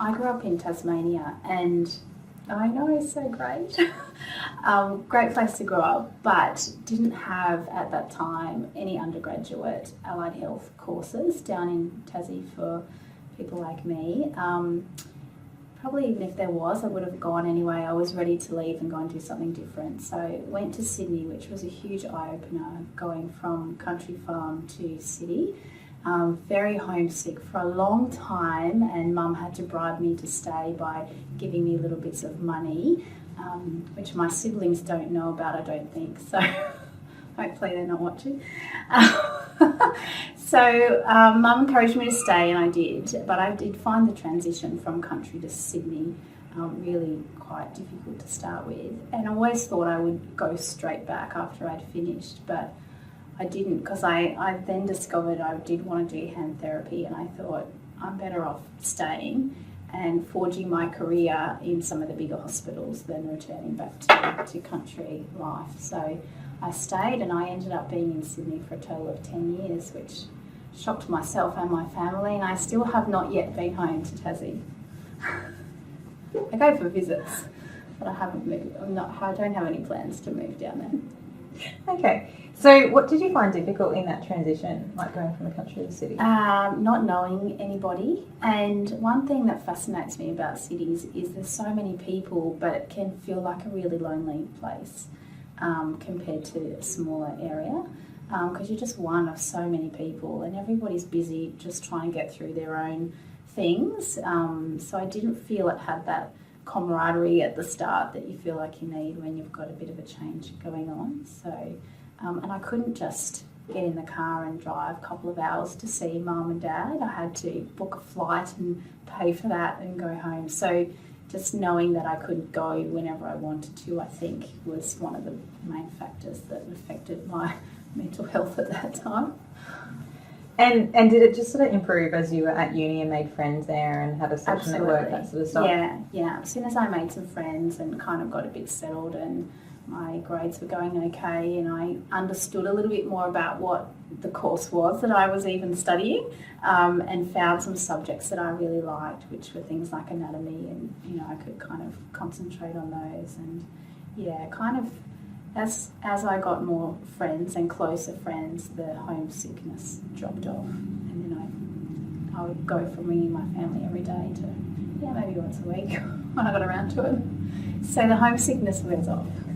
I grew up in Tasmania, and I know it's so great. Great place to grow up, but didn't have at that time any undergraduate allied health courses down in Tassie for people like me. Probably even if there was, I would have gone anyway. I was ready to leave and go and do something different. So went to Sydney, which was a huge eye-opener, going from country farm to city. Very homesick for a long time, and Mum had to bribe me to stay by giving me little bits of money, which my siblings don't know about, I don't think, so hopefully they're not watching. So Mum encouraged me to stay, and I did, but I did find the transition from country to Sydney really quite difficult to start with, and I always thought I would go straight back after I'd finished, but I didn't, because I then discovered I did want to do hand therapy, and I thought I'm better off staying and forging my career in some of the bigger hospitals than returning back to country life. So I stayed, and I ended up being in Sydney for a total of 10 years, which shocked myself and my family, and I still have not yet been home to Tassie. I go for visits, but I haven't moved. I don't have any plans to move down there. Okay. So what did you find difficult in that transition, like going from the country to the city? Not knowing anybody. And one thing that fascinates me about cities is there's so many people, but it can feel like a really lonely place compared to a smaller area, because you're just one of so many people and everybody's busy just trying to get through their own things. So I didn't feel it had that camaraderie at the start that you feel like you need when you've got a bit of a change going on. So and I couldn't just get in the car and drive a couple of hours to see Mum and Dad. I had to book a flight and pay for that and go home. So just knowing that I could go whenever I wanted to, I think, was one of the main factors that affected my mental health at that time. And did it just sort of improve as you were at uni and made friends there and had a social network, that sort of stuff? Yeah. As soon as I made some friends and kind of got a bit settled and my grades were going okay, and I understood a little bit more about what the course was that I was even studying, and found some subjects that I really liked, which were things like anatomy, and I could kind of concentrate on those. And kind of as I got more friends and closer friends, the homesickness dropped off, and then I would go from ringing my family every day to maybe once a week when I got around to it. So the homesickness wears off.